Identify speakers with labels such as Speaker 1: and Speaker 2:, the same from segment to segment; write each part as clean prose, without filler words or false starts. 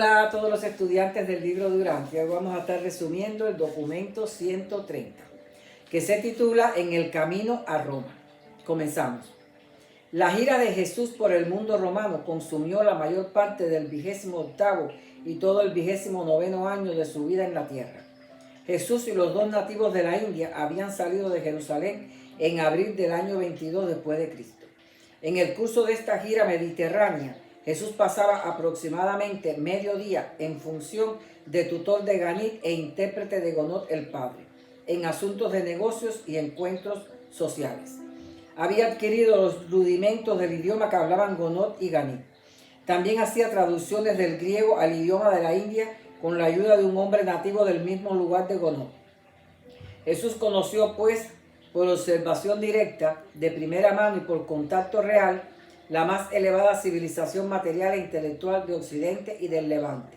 Speaker 1: Hola a todos los estudiantes del libro de Urantia. Hoy vamos a estar resumiendo el documento 130, que se titula En el camino a Roma. Comenzamos. La gira de Jesús por el mundo romano consumió la mayor parte del 28º y todo el 29º año de su vida en la tierra. Jesús y los dos nativos de la India habían salido de Jerusalén en abril del año 22 después de Cristo. En el curso de esta gira mediterránea, Jesús pasaba aproximadamente medio día en función de tutor de Ganit e intérprete de Gonot el Padre, en asuntos de negocios y encuentros sociales. Había adquirido los rudimentos del idioma que hablaban Gonot y Ganit. También hacía traducciones del griego al idioma de la India con la ayuda de un hombre nativo del mismo lugar de Gonot. Jesús conoció, pues, por observación directa, de primera mano y por contacto real, la más elevada civilización material e intelectual de Occidente y del Levante.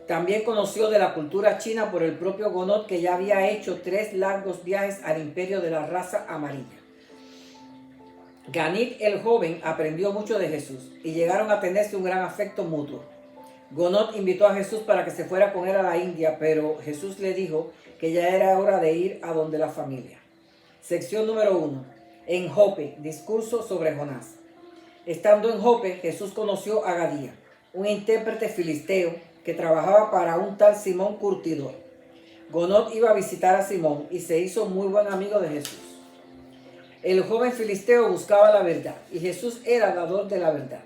Speaker 1: También conoció de la cultura china por el propio Gonot, que ya había hecho 3 largos viajes al imperio de la raza amarilla. Ganit el joven aprendió mucho de Jesús y llegaron a tenerse un gran afecto mutuo. Gonot invitó a Jesús para que se fuera con él a la India, pero Jesús le dijo que ya era hora de ir a donde la familia. Sección número 1. En Jope, discurso sobre Jonás. Estando en Jope, Jesús conoció a Gadía, un intérprete filisteo que trabajaba para un tal Simón Curtidor. Gonot iba a visitar a Simón y se hizo muy buen amigo de Jesús. El joven filisteo buscaba la verdad y Jesús era dador de la verdad.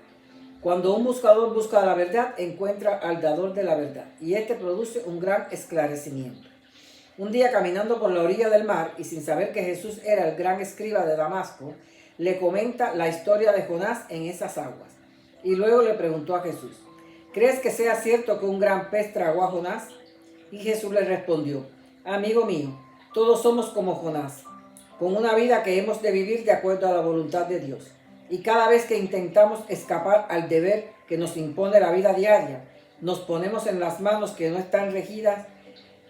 Speaker 1: Cuando un buscador busca la verdad, encuentra al dador de la verdad y este produce un gran esclarecimiento. Un día, caminando por la orilla del mar y sin saber que Jesús era el gran escriba de Damasco, le comenta la historia de Jonás en esas aguas. Y luego le preguntó a Jesús: ¿crees que sea cierto que un gran pez tragó a Jonás? Y Jesús le respondió: amigo mío, todos somos como Jonás, con una vida que hemos de vivir de acuerdo a la voluntad de Dios. Y cada vez que intentamos escapar al deber que nos impone la vida diaria, nos ponemos en las manos que no están regidas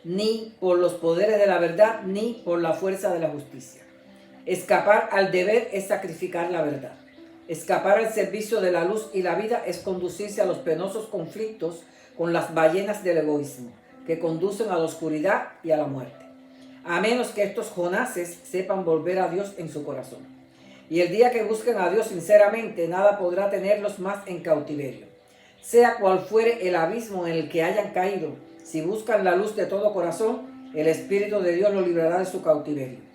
Speaker 1: ni por los poderes de la verdad, ni por la fuerza de la justicia. Escapar al deber es sacrificar la verdad. Escapar al servicio de la luz y la vida es conducirse a los penosos conflictos con las ballenas del egoísmo, que conducen a la oscuridad y a la muerte. A menos que estos Jonases sepan volver a Dios en su corazón. Y el día que busquen a Dios sinceramente, nada podrá tenerlos más en cautiverio. Sea cual fuere el abismo en el que hayan caído, si buscan la luz de todo corazón, el Espíritu de Dios los librará de su cautiverio.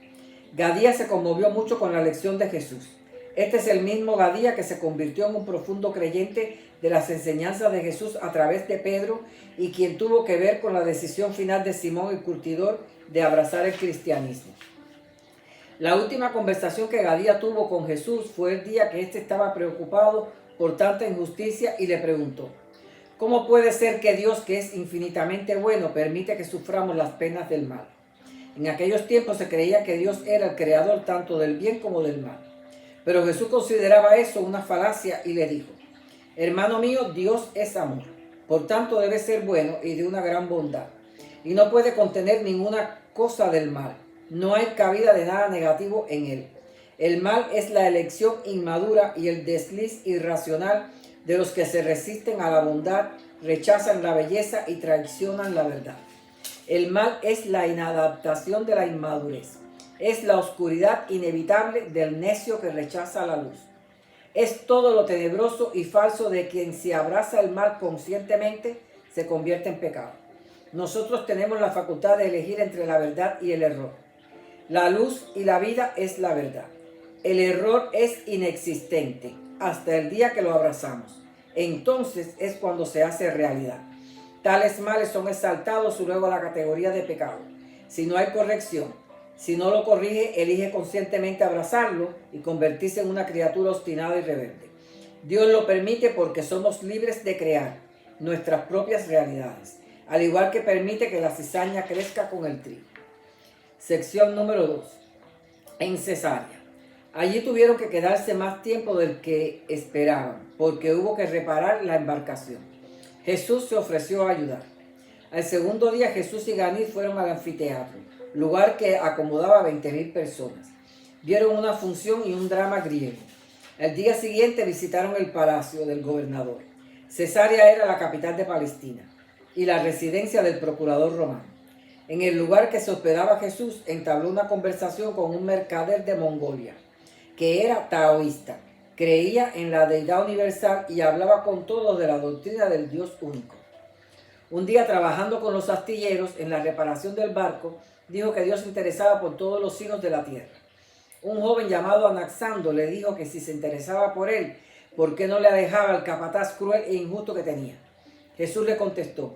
Speaker 1: Gadía se conmovió mucho con la lección de Jesús. Este es el mismo Gadía que se convirtió en un profundo creyente de las enseñanzas de Jesús a través de Pedro y quien tuvo que ver con la decisión final de Simón el Curtidor de abrazar el cristianismo. La última conversación que Gadía tuvo con Jesús fue el día que éste estaba preocupado por tanta injusticia y le preguntó: ¿cómo puede ser que Dios, que es infinitamente bueno, permite que suframos las penas del mal? En aquellos tiempos se creía que Dios era el creador tanto del bien como del mal. Pero Jesús consideraba eso una falacia y le dijo: hermano mío, Dios es amor. Por tanto debe ser bueno y de una gran bondad. Y no puede contener ninguna cosa del mal. No hay cabida de nada negativo en él. El mal es la elección inmadura y el desliz irracional de los que se resisten a la bondad, rechazan la belleza y traicionan la verdad. El mal es la inadaptación de la inmadurez. Es la oscuridad inevitable del necio que rechaza la luz. Es todo lo tenebroso y falso de quien, si abraza el mal conscientemente, se convierte en pecado. Nosotros tenemos la facultad de elegir entre la verdad y el error. La luz y la vida es la verdad. El error es inexistente hasta el día que lo abrazamos. Entonces es cuando se hace realidad. Tales males son exaltados luego a la categoría de pecado. Si no hay corrección, si no lo corrige, elige conscientemente abrazarlo y convertirse en una criatura obstinada y rebelde. Dios lo permite porque somos libres de crear nuestras propias realidades, al igual que permite que la cizaña crezca con el trigo. Sección número 2. En Cesarea. Allí tuvieron que quedarse más tiempo del que esperaban, porque hubo que reparar la embarcación. Jesús se ofreció a ayudar. Al segundo día Jesús y Ganit fueron al anfiteatro, lugar que acomodaba 20,000 personas. Vieron una función y un drama griego. El día siguiente visitaron el palacio del gobernador. Cesarea era la capital de Palestina y la residencia del procurador romano. En el lugar que se hospedaba Jesús, entabló una conversación con un mercader de Mongolia, que era taoísta, creía en la deidad universal y hablaba con todos de la doctrina del Dios único. Un día, trabajando con los astilleros en la reparación del barco, dijo que Dios se interesaba por todos los hijos de la tierra. Un joven llamado Anaxando le dijo que si se interesaba por él, ¿por qué no le alejaba el capataz cruel e injusto que tenía? Jesús le contestó: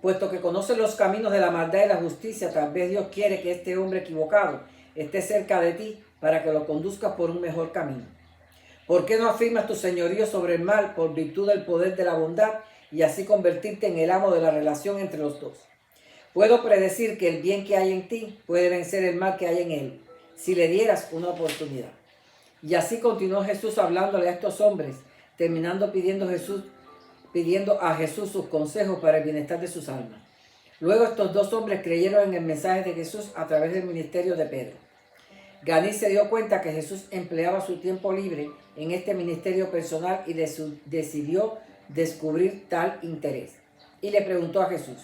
Speaker 1: puesto que conoce los caminos de la maldad y la justicia, tal vez Dios quiere que este hombre equivocado esté cerca de ti para que lo conduzcas por un mejor camino. ¿Por qué no afirmas tu señorío sobre el mal por virtud del poder de la bondad y así convertirte en el amo de la relación entre los dos? Puedo predecir que el bien que hay en ti puede vencer el mal que hay en él, si le dieras una oportunidad. Y así continuó Jesús hablándole a estos hombres, terminando pidiendo a Jesús sus consejos para el bienestar de sus almas. Luego estos dos hombres creyeron en el mensaje de Jesús a través del ministerio de Pedro. Ganí se dio cuenta que Jesús empleaba su tiempo libre en este ministerio personal y decidió descubrir tal interés. Y le preguntó a Jesús: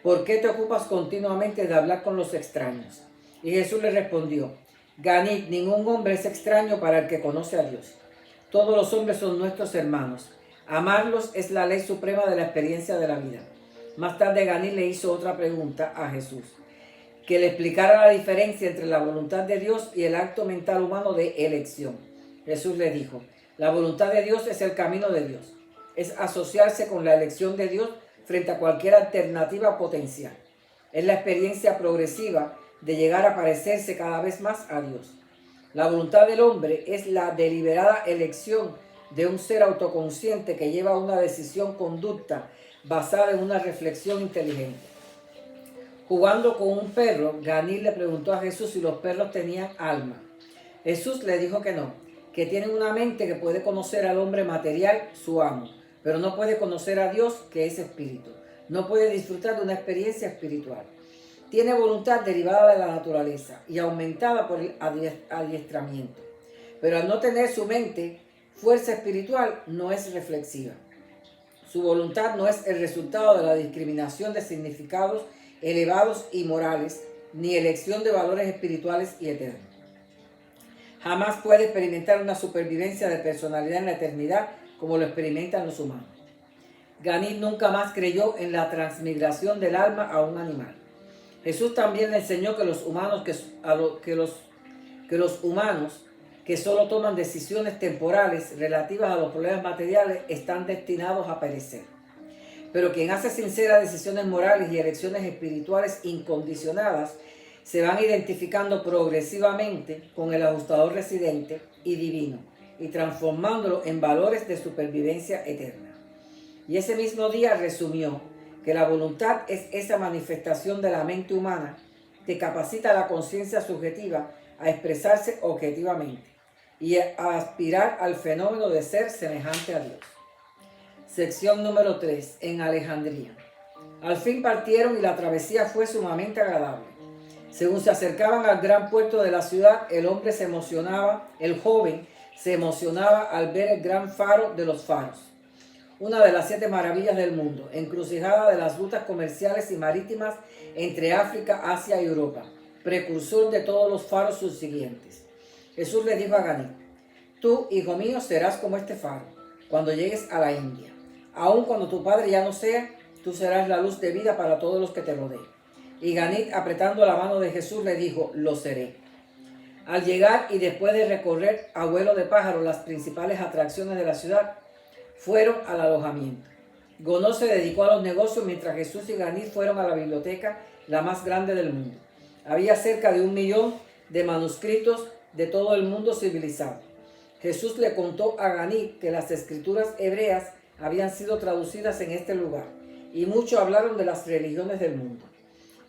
Speaker 1: ¿por qué te ocupas continuamente de hablar con los extraños? Y Jesús le respondió: Ganí, ningún hombre es extraño para el que conoce a Dios. Todos los hombres son nuestros hermanos. Amarlos es la ley suprema de la experiencia de la vida. Más tarde Ganí le hizo otra pregunta a Jesús, que le explicara la diferencia entre la voluntad de Dios y el acto mental humano de elección. Jesús le dijo: la voluntad de Dios es el camino de Dios. Es asociarse con la elección de Dios frente a cualquier alternativa potencial. Es la experiencia progresiva de llegar a parecerse cada vez más a Dios. La voluntad del hombre es la deliberada elección de un ser autoconsciente que lleva a una decisión conducta basada en una reflexión inteligente. Jugando con un perro, Ganí le preguntó a Jesús si los perros tenían alma. Jesús le dijo que no, que tienen una mente que puede conocer al hombre material, su amo, pero no puede conocer a Dios, que es espíritu. No puede disfrutar de una experiencia espiritual. Tiene voluntad derivada de la naturaleza y aumentada por el adiestramiento. Pero al no tener su mente fuerza espiritual, no es reflexiva. Su voluntad no es el resultado de la discriminación de significados elevados y morales, ni elección de valores espirituales y eternos. Jamás puede experimentar una supervivencia de personalidad en la eternidad como lo experimentan los humanos. Ganí nunca más creyó en la transmigración del alma a un animal. Jesús también le enseñó que los humanos que solo toman decisiones temporales relativas a los problemas materiales están destinados a perecer. Pero quien hace sinceras decisiones morales y elecciones espirituales incondicionadas se van identificando progresivamente con el ajustador residente y divino y transformándolo en valores de supervivencia eterna. Y ese mismo día resumió que la voluntad es esa manifestación de la mente humana que capacita a la conciencia subjetiva a expresarse objetivamente y a aspirar al fenómeno de ser semejante a Dios. Sección número 3. En Alejandría. Al fin partieron y la travesía fue sumamente agradable. Según se acercaban al gran puerto de la ciudad, el joven se emocionaba al ver el gran faro de los faros, una de las 7 maravillas del mundo, encrucijada de las rutas comerciales y marítimas entre África, Asia y Europa, precursor de todos los faros subsiguientes. Jesús le dijo a Ganí: tú, hijo mío, serás como este faro cuando llegues a la India. Aun cuando tu padre ya no sea, tú serás la luz de vida para todos los que te rodeen. Y Ganí, apretando la mano de Jesús, le dijo: lo seré. Al llegar y después de recorrer a vuelo de pájaro las principales atracciones de la ciudad, fueron al alojamiento. Gonó se dedicó a los negocios mientras Jesús y Ganí fueron a la biblioteca, la más grande del mundo. Había cerca de 1 millón de manuscritos de todo el mundo civilizado. Jesús le contó a Ganí que las escrituras hebreas habían sido traducidas en este lugar, y muchos hablaron de las religiones del mundo.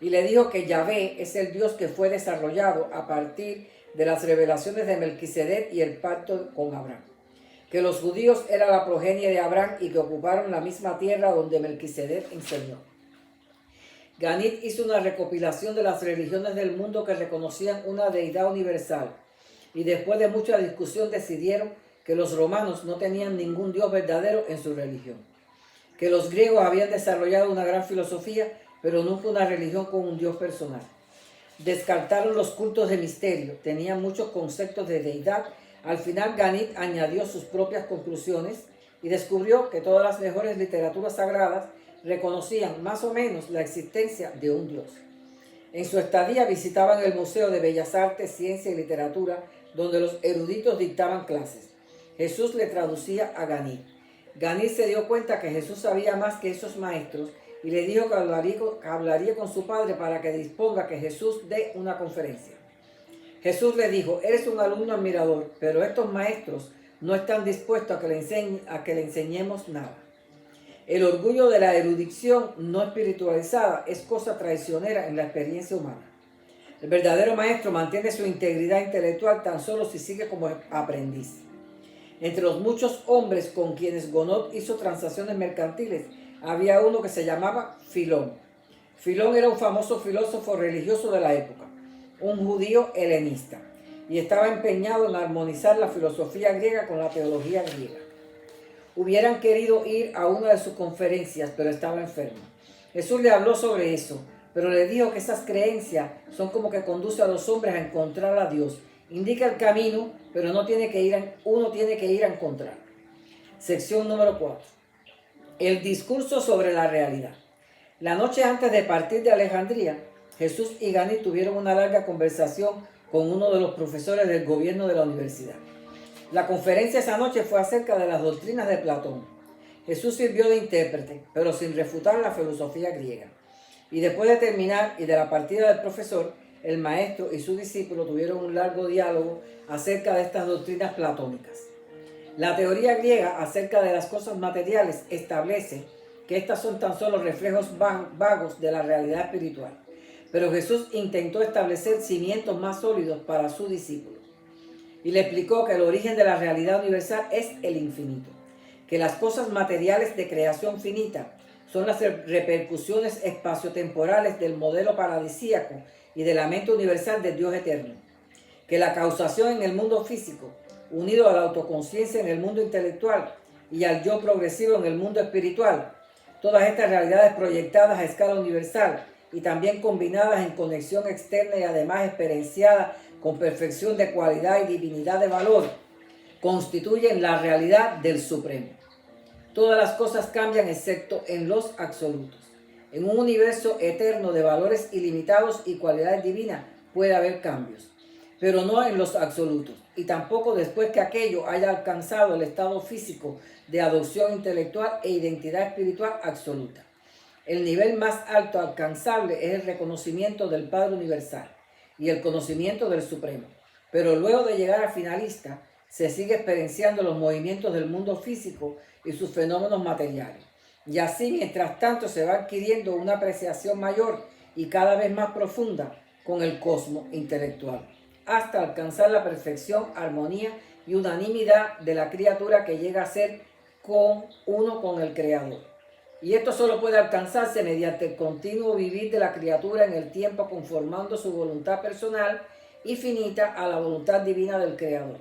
Speaker 1: Y le dijo que Yahvé es el Dios que fue desarrollado a partir de las revelaciones de Melquisedec y el pacto con Abraham. Que los judíos eran la progenie de Abraham y que ocuparon la misma tierra donde Melquisedec enseñó. Ganí hizo una recopilación de las religiones del mundo que reconocían una deidad universal, y después de mucha discusión decidieron que los romanos no tenían ningún Dios verdadero en su religión. que los griegos habían desarrollado una gran filosofía, pero nunca una religión con un Dios personal. Descartaron los cultos de misterio, tenían muchos conceptos de deidad. Al final Ganit añadió sus propias conclusiones y descubrió que todas las mejores literaturas sagradas reconocían más o menos la existencia de un Dios. En su estadía visitaban el Museo de Bellas Artes, Ciencia y Literatura, donde los eruditos dictaban clases. Jesús le traducía a Ganit. Ganit se dio cuenta que Jesús sabía más que esos maestros y le dijo que hablaría con su padre para que disponga que Jesús dé una conferencia. Jesús le dijo: eres un alumno admirador, pero estos maestros no están dispuestos a que le enseñemos nada. El orgullo de la erudición no espiritualizada es cosa traicionera en la experiencia humana. El verdadero maestro mantiene su integridad intelectual tan solo si sigue como aprendiz. Entre los muchos hombres con quienes Gonot hizo transacciones mercantiles, había uno que se llamaba Filón. Filón era un famoso filósofo religioso de la época, un judío helenista, y estaba empeñado en armonizar la filosofía griega con la teología griega. Hubieran querido ir a una de sus conferencias, pero estaba enfermo. Jesús le habló sobre eso, pero le dijo que esas creencias son como que conducen a los hombres a encontrar a Dios. Indica el camino, pero uno tiene que ir a encontrar. Sección número 4. El discurso sobre la realidad. La noche antes de partir de Alejandría, Jesús y Ganit tuvieron una larga conversación con uno de los profesores del gobierno de la universidad. La conferencia esa noche fue acerca de las doctrinas de Platón. Jesús sirvió de intérprete, pero sin refutar la filosofía griega. Y después de terminar y de la partida del profesor, el maestro y su discípulo tuvieron un largo diálogo acerca de estas doctrinas platónicas. La teoría griega acerca de las cosas materiales establece que estas son tan solo reflejos vagos de la realidad espiritual. Pero Jesús intentó establecer cimientos más sólidos para su discípulo. Y le explicó que el origen de la realidad universal es el infinito, que las cosas materiales de creación finita son las repercusiones espaciotemporales del modelo paradisíaco y de la mente universal del Dios eterno, que la causación en el mundo físico, unido a la autoconciencia en el mundo intelectual y al yo progresivo en el mundo espiritual, todas estas realidades proyectadas a escala universal y también combinadas en conexión externa y además experienciadas con perfección de cualidad y divinidad de valor, constituyen la realidad del Supremo. Todas las cosas cambian excepto en los absolutos. En un universo eterno de valores ilimitados y cualidades divinas puede haber cambios, pero no en los absolutos, y tampoco después que aquello haya alcanzado el estado físico de adopción intelectual e identidad espiritual absoluta. El nivel más alto alcanzable es el reconocimiento del Padre Universal y el conocimiento del Supremo. Pero luego de llegar a finalista, se sigue experienciando los movimientos del mundo físico y sus fenómenos materiales. Y así, mientras tanto, se va adquiriendo una apreciación mayor y cada vez más profunda con el cosmos intelectual, hasta alcanzar la perfección, armonía y unanimidad de la criatura que llega a ser uno con el Creador. Y esto solo puede alcanzarse mediante el continuo vivir de la criatura en el tiempo, conformando su voluntad personal y finita a la voluntad divina del Creador.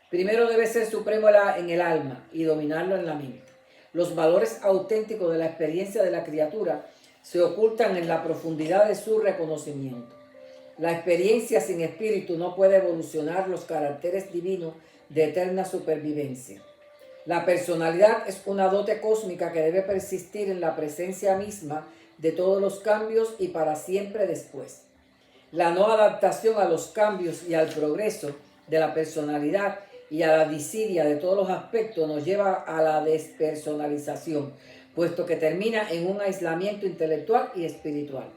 Speaker 1: Primero debe ser supremo en el alma y dominarlo en la mente. Los valores auténticos de la experiencia de la criatura se ocultan en la profundidad de su reconocimiento. La experiencia sin espíritu no puede evolucionar los caracteres divinos de eterna supervivencia. La personalidad es una dote cósmica que debe persistir en la presencia misma de todos los cambios y para siempre después. La no adaptación a los cambios y al progreso de la personalidad y a la disidia de todos los aspectos nos lleva a la despersonalización, puesto que termina en un aislamiento intelectual y espiritual.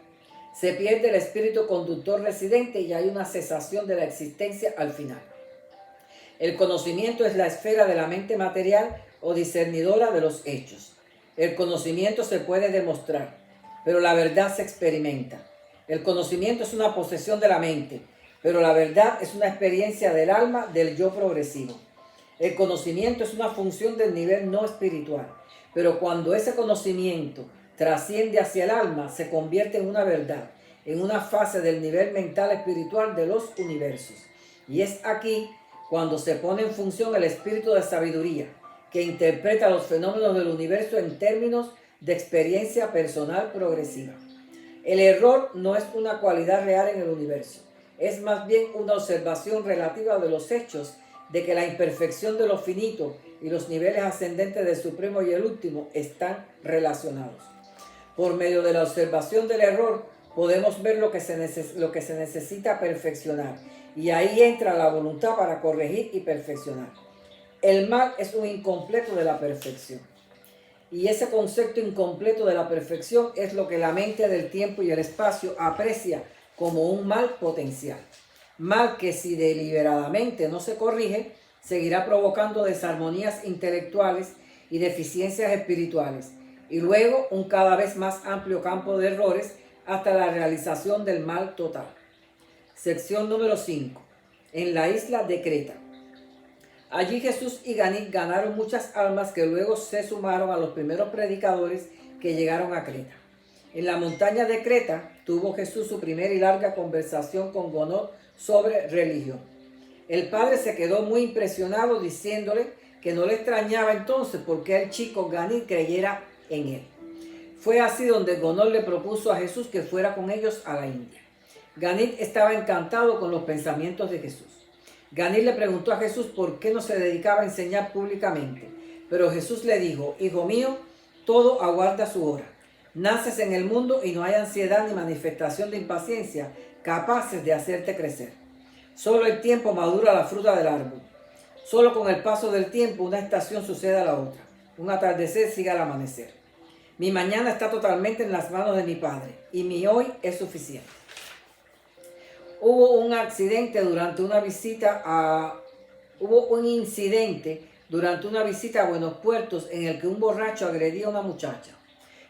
Speaker 1: Se pierde el espíritu conductor residente y hay una cesación de la existencia al final. El conocimiento es la esfera de la mente material o discernidora de los hechos. El conocimiento se puede demostrar, pero la verdad se experimenta. El conocimiento es una posesión de la mente, pero la verdad es una experiencia del alma del yo progresivo. El conocimiento es una función del nivel no espiritual, pero cuando ese conocimiento trasciende hacia el alma, se convierte en una verdad, en una fase del nivel mental espiritual de los universos. Y es aquí cuando se pone en función el espíritu de sabiduría, que interpreta los fenómenos del universo en términos de experiencia personal progresiva. El error no es una cualidad real en el universo, es más bien una observación relativa de los hechos de que la imperfección de lo finito y los niveles ascendentes del supremo y el último están relacionados. Por medio de la observación del error podemos ver lo que se necesita perfeccionar, y ahí entra la voluntad para corregir y perfeccionar. El mal es un incompleto de la perfección. Y ese concepto incompleto de la perfección es lo que la mente del tiempo y el espacio aprecia como un mal potencial. Mal que, si deliberadamente no se corrige, seguirá provocando desarmonías intelectuales y deficiencias espirituales, y luego un cada vez más amplio campo de errores hasta la realización del mal total. Sección número 5. En la isla de Creta. Allí Jesús y Ganit ganaron muchas almas que luego se sumaron a los primeros predicadores que llegaron a Creta. En la montaña de Creta tuvo Jesús su primera y larga conversación con Gonot sobre religión. El padre se quedó muy impresionado diciéndole que no le extrañaba entonces por qué el chico Ganit creyera en él. Fue así donde Gonot le propuso a Jesús que fuera con ellos a la India. Ganit estaba encantado con los pensamientos de Jesús. Ganit le preguntó a Jesús por qué no se dedicaba a enseñar públicamente, pero Jesús le dijo: hijo mío, todo aguarda su hora. Naces en el mundo y no hay ansiedad ni manifestación de impaciencia capaces de hacerte crecer. Solo el tiempo madura la fruta del árbol. Solo con el paso del tiempo una estación sucede a la otra. Un atardecer sigue al amanecer. Mi mañana está totalmente en las manos de mi Padre y mi hoy es suficiente. Hubo un incidente durante una visita a Buenos Puertos en el que un borracho agredía a una muchacha.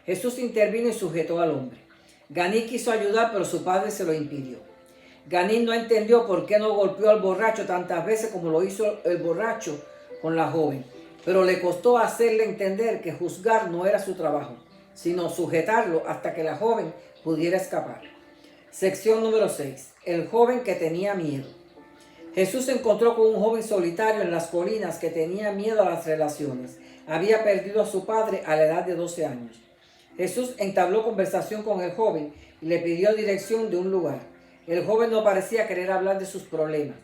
Speaker 1: Jesús intervino y sujetó al hombre. Ganit quiso ayudar, pero su padre se lo impidió. Ganit no entendió por qué no golpeó al borracho tantas veces como lo hizo el borracho con la joven, pero le costó hacerle entender que juzgar no era su trabajo, sino sujetarlo hasta que la joven pudiera escapar. Sección número 6. El joven que tenía miedo. Jesús se encontró con un joven solitario en las colinas que tenía miedo a las relaciones. Había perdido a su padre a la edad de 12 años. Jesús entabló conversación con el joven y le pidió dirección de un lugar. El joven no parecía querer hablar de sus problemas.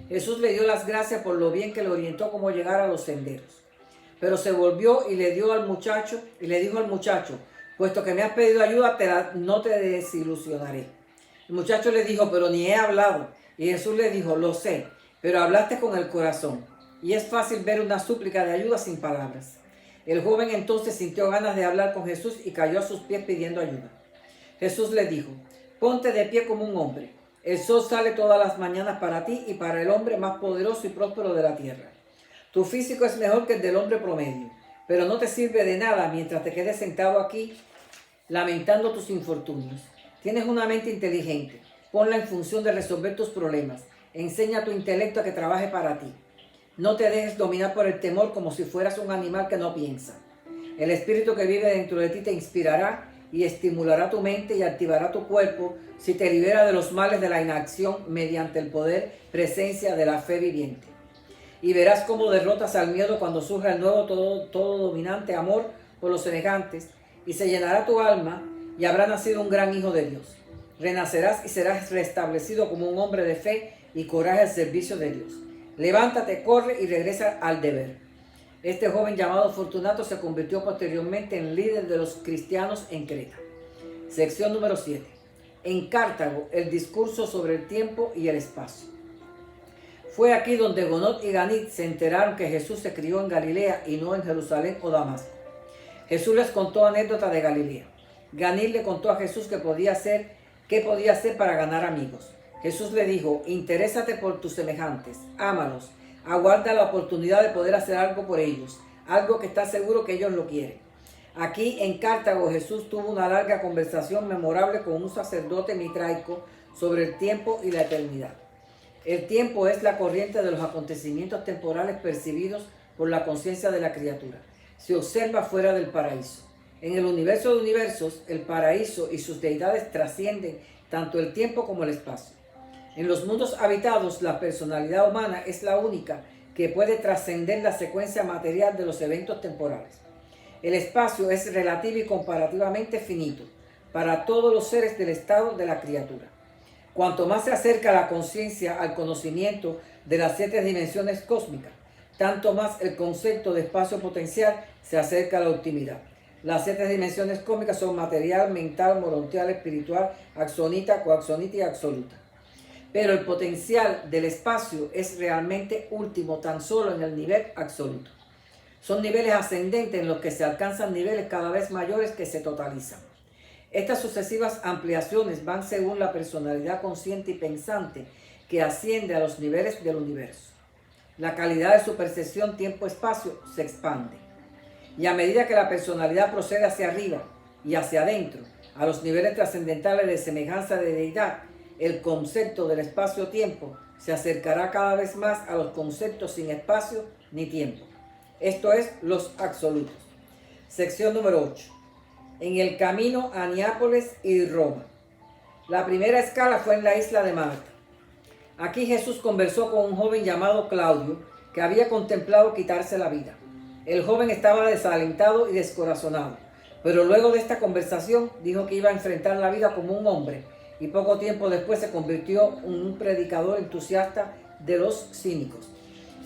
Speaker 1: Jesús le dio las gracias por lo bien que le orientó cómo llegar a los senderos. Pero se volvió y le dijo al muchacho, puesto que me has pedido ayuda, no te desilusionaré. El muchacho le dijo: pero ni he hablado. Y Jesús le dijo: lo sé, pero hablaste con el corazón. Y es fácil ver una súplica de ayuda sin palabras. El joven entonces sintió ganas de hablar con Jesús y cayó a sus pies pidiendo ayuda. Jesús le dijo: ponte de pie como un hombre. El sol sale todas las mañanas para ti y para el hombre más poderoso y próspero de la tierra. Tu físico es mejor que el del hombre promedio, pero no te sirve de nada mientras te quedes sentado aquí lamentando tus infortunios. Tienes una mente inteligente, ponla en función de resolver tus problemas. Enseña a tu intelecto a que trabaje para ti. No te dejes dominar por el temor como si fueras un animal que no piensa. El espíritu que vive dentro de ti te inspirará y estimulará tu mente y activará tu cuerpo si te libera de los males de la inacción mediante el poder, presencia de la fe viviente. Y verás cómo derrotas al miedo cuando surja el nuevo todo dominante amor por los semejantes, y se llenará tu alma y habrá nacido un gran hijo de Dios. Renacerás y serás restablecido como un hombre de fe y coraje al servicio de Dios. Levántate, corre y regresa al deber. Este joven llamado Fortunato se convirtió posteriormente en líder de los cristianos en Creta. Sección número 7. En Cartago, el discurso sobre el tiempo y el espacio. Fue aquí donde Gonot y Ganit se enteraron que Jesús se crió en Galilea y no en Jerusalén o Damasco. Jesús les contó anécdotas de Galilea. Ganit le contó a Jesús qué podía hacer para ganar amigos. Jesús le dijo: interésate por tus semejantes, ámalos, aguarda la oportunidad de poder hacer algo por ellos, algo que estás seguro que ellos lo quieren. Aquí en Cartago Jesús tuvo una larga conversación memorable con un sacerdote mitraico sobre el tiempo y la eternidad. El tiempo es la corriente de los acontecimientos temporales percibidos por la conciencia de la criatura. Se observa fuera del paraíso. En el universo de universos, el paraíso y sus deidades trascienden tanto el tiempo como el espacio. En los mundos habitados, la personalidad humana es la única que puede trascender la secuencia material de los eventos temporales. El espacio es relativo y comparativamente finito para todos los seres del estado de la criatura. Cuanto más se acerca la conciencia al conocimiento de las 7 dimensiones cósmicas, tanto más el concepto de espacio potencial se acerca a la ultimidad. Las 7 dimensiones cósmicas son material, mental, morontial, espiritual, axonita, coaxonita y absoluta. Pero el potencial del espacio es realmente último tan solo en el nivel absoluto. Son niveles ascendentes en los que se alcanzan niveles cada vez mayores que se totalizan. Estas sucesivas ampliaciones van según la personalidad consciente y pensante que asciende a los niveles del universo. La calidad de su percepción tiempo-espacio se expande. Y a medida que la personalidad procede hacia arriba y hacia adentro, a los niveles trascendentales de semejanza de deidad, el concepto del espacio-tiempo se acercará cada vez más a los conceptos sin espacio ni tiempo. Esto es, los absolutos. Sección número 8. En el camino a Neápolis y Roma. La primera escala fue en la isla de Malta. Aquí Jesús conversó con un joven llamado Claudio, que había contemplado quitarse la vida. El joven estaba desalentado y descorazonado, pero luego de esta conversación dijo que iba a enfrentar la vida como un hombre, y poco tiempo después se convirtió en un predicador entusiasta de los cínicos.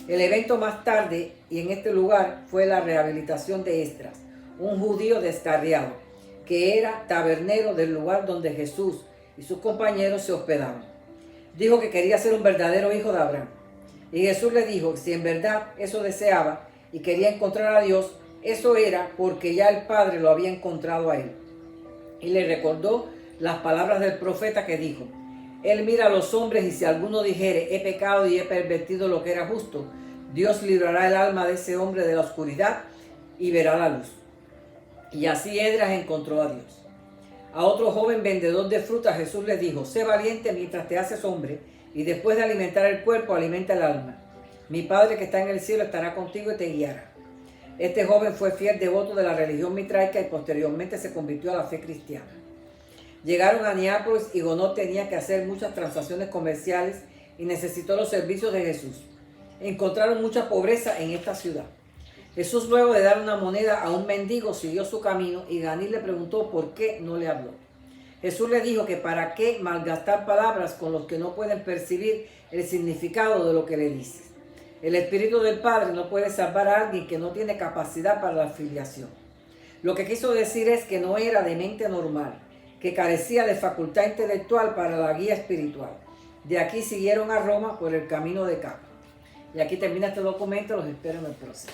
Speaker 1: El evento más tarde y en este lugar fue la rehabilitación de Esdras, un judío descarriado, que era tabernero del lugar donde Jesús y sus compañeros se hospedaban. Dijo que quería ser un verdadero hijo de Abraham. Y Jesús le dijo que si en verdad eso deseaba y quería encontrar a Dios, eso era porque ya el Padre lo había encontrado a él. Y le recordó las palabras del profeta que dijo: Él mira a los hombres y si alguno dijere, he pecado y he pervertido lo que era justo, Dios librará el alma de ese hombre de la oscuridad y verá la luz. Y así Esdras encontró a Dios. A otro joven vendedor de frutas Jesús le dijo: sé valiente mientras te haces hombre, y después de alimentar el cuerpo, alimenta el alma. Mi Padre que está en el cielo estará contigo y te guiará. Este joven fue fiel devoto de la religión mitraica y posteriormente se convirtió a la fe cristiana. Llegaron a Neápolis y Gonot tenía que hacer muchas transacciones comerciales y necesitó los servicios de Jesús. Encontraron mucha pobreza en esta ciudad. Jesús, luego de dar una moneda a un mendigo, siguió su camino y Ganí le preguntó por qué no le habló. Jesús le dijo que para qué malgastar palabras con los que no pueden percibir el significado de lo que le dices. El Espíritu del Padre no puede salvar a alguien que no tiene capacidad para la filiación. Lo que quiso decir es que no era de mente normal, que carecía de facultad intelectual para la guía espiritual. De aquí siguieron a Roma por el camino de Capua. Y aquí termina este documento, los espero en el próximo.